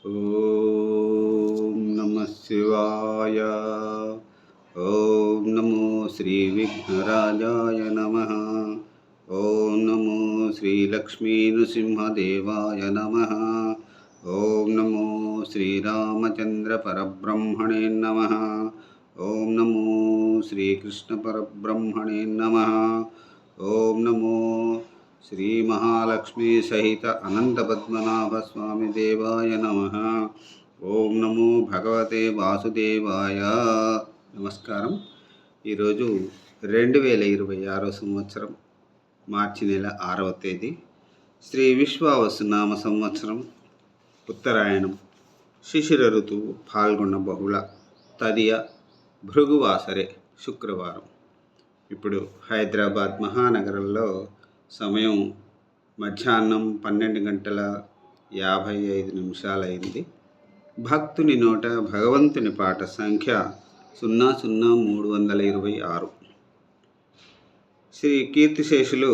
ఓం నమః శివాయ. ఓం నమో శ్రీ విఘ్నరాజాయ నమః. ఓం నమో శ్రీ లక్ష్మీ నృసింహదేవాయ నమః. ఓం నమో శ్రీరామచంద్ర పరబ్రహ్మణే నమః. ఓం నమో శ్రీకృష్ణ పరబ్రహ్మణే నమః. ఓం నమో శ్రీ మహాలక్ష్మీ సహిత అనంత పద్మనాభ స్వామి దేవాయ నమః. ఓం నమో భగవతే వాసుదేవాయ. నమస్కారం. ఈరోజు 2026 సంవత్సరం మార్చి నెల 6వ తేదీ, శ్రీ విశ్వావసు నామ సంవత్సరం, ఉత్తరాయణం, శిశిర ఋతువు, పాల్గొన్న బహుళ తదియ భృగువాసరే, శుక్రవారం. ఇప్పుడు హైదరాబాద్ మహానగరంలో సమయం మధ్యాహ్నం 12:55 అయింది. భక్తుని నోట భగవంతుని పాట సంఖ్య 00326. శ్రీ కీర్తిశేషులు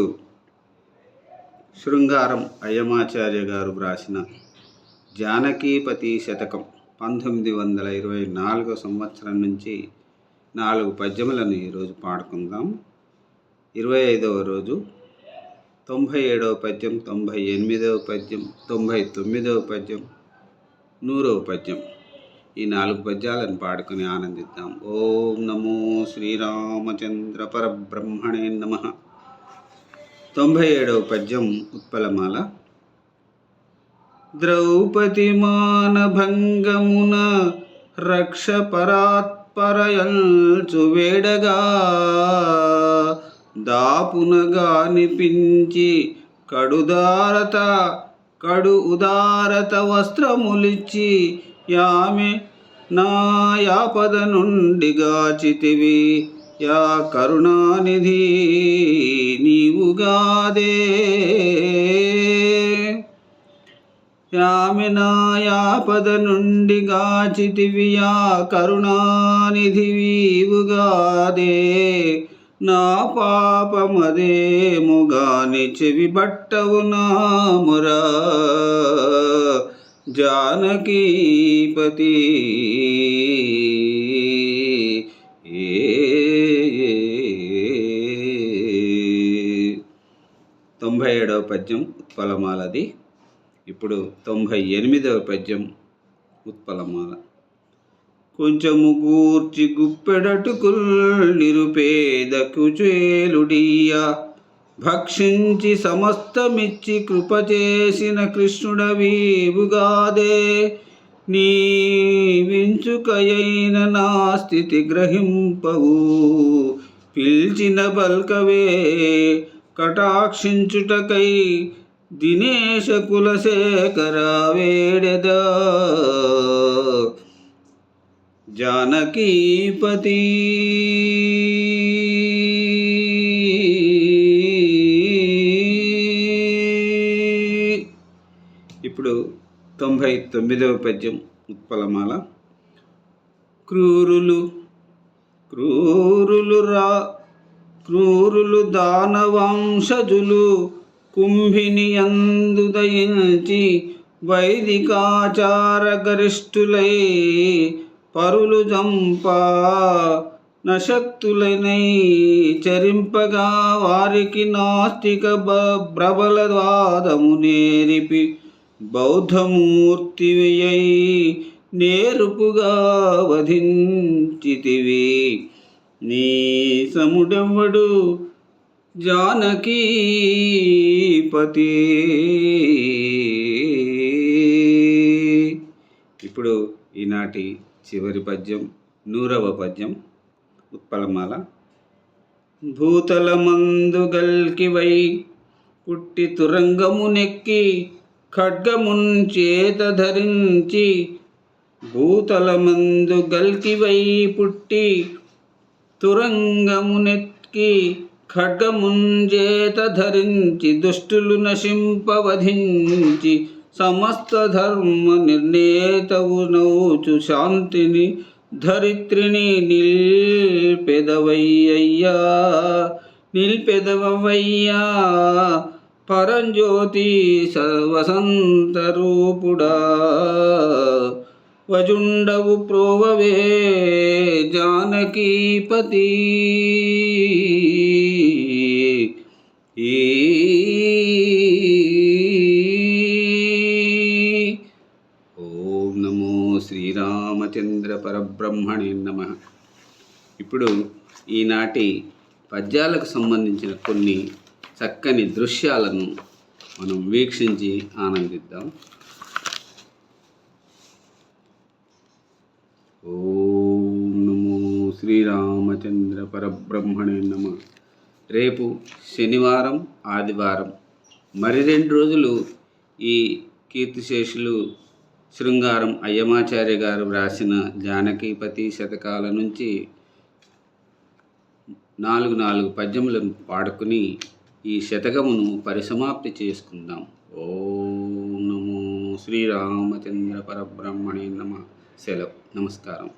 శృంగారం అయ్యమాచార్య గారు వ్రాసిన జానకీపతి శతకం 1924 సంవత్సరం నుంచి 4 పద్యములను ఈరోజు పాడుకుందాం. 25వ రోజు 97వ పద్యం, 98వ పద్యం, 99వ పద్యం, 100వ పద్యం, ఈ 4 పద్యాలను పాడుకొని ఆనందిద్దాం. ఓం నమో శ్రీరామచంద్ర పరబ్రహ్మణే నమః. 97వ పద్యం ఉత్పలమాల. ద్రౌపది మానభంగమున రక్ష పరాత్పరయల్చు వేడగా దాపునగానిపించి కడు ఉదారత వస్త్రములిచ్చి యామె నా యాపద నుండి గాచితివి యా కరుణానిధి నీవుగాదే. యామె నా యాపద నుండి గాచితివి యా కరుణానిధి నీవుగాదే. నా పాపమదేముగాని చెవి బట్టవు నామురా జానకీపతి. 97వ పద్యం ఉత్పలమాలది. ఇప్పుడు 98వ పద్యం ఉత్పలమాల. కొంచెము గూర్చి గుప్పెడటుకుల్ నిరుపేదకు చేలుడియా భక్షించి సమస్తమిచ్చి కృప చేసిన కృష్ణుడవీవుగాదే. నీ వించుకయైన నా స్థితి గ్రహింపవు పిల్చిన బల్కవే కటాక్షించుటకై దినేశ కులశేఖర వేడెదా జానకీపతి. ఇప్పుడు 99వ పద్యం ఉత్పలమాల. క్రూరులు దానవంశజులు కుంభిని యందు దయించి వైదికాచార గరిష్ఠులై పరులు జంపా నశక్తులనై చరింపగా వారికి నాస్తిక ప్రబలవాదము నేరిపి బౌద్ధమూర్తివై నేరుపుగా వధించితివి. నీ సముడెవ్వడు జానకీపతి. ఇప్పుడు ఈనాటి చివరి పద్యం 100వ పద్యం ఉత్పలమాల. భూతలమందు గల్కివై పుట్టి తురంగమునెక్కి ఖడ్గమున్ చేత ధరించి. భూతలమందు గల్కివై పుట్టి తురంగమునెక్కి ఖడ్గమున్ చేత ధరించి దుష్టులు నశింపవధించి సమస్త ధర్మ నిర్ణేతవు నౌచు శాంతిని ధరిత్రిని నిల్పెదవయ్యా పరంజ్యోతి వసంత రూపుడా వజుండవు ప్రోవవే జానకీపతి. ఓం నమో శ్రీరామచంద్ర పరబ్రహ్మణే నమః. ఇప్పుడు ఈనాటి పద్యాలకు సంబంధించిన కొన్ని చక్కని దృశ్యాలను మనం వీక్షించి ఆనందిద్దాం. ఓం నమో శ్రీరామచంద్ర పరబ్రహ్మణే నమః. రేపు శనివారం, ఆదివారం, మరి 2 రోజులు ఈ కీర్తిశేషులు శృంగారం అయ్యమాచార్య గారు వ్రాసిన జానకీపతి శతకాల నుంచి 4 పద్యములను పాడుకుని ఈ శతకమును పరిసమాప్తి చేసుకుందాం. ఓం నమో శ్రీరామచంద్ర పరబ్రహ్మణే నమః. సెలవు. నమస్కారం.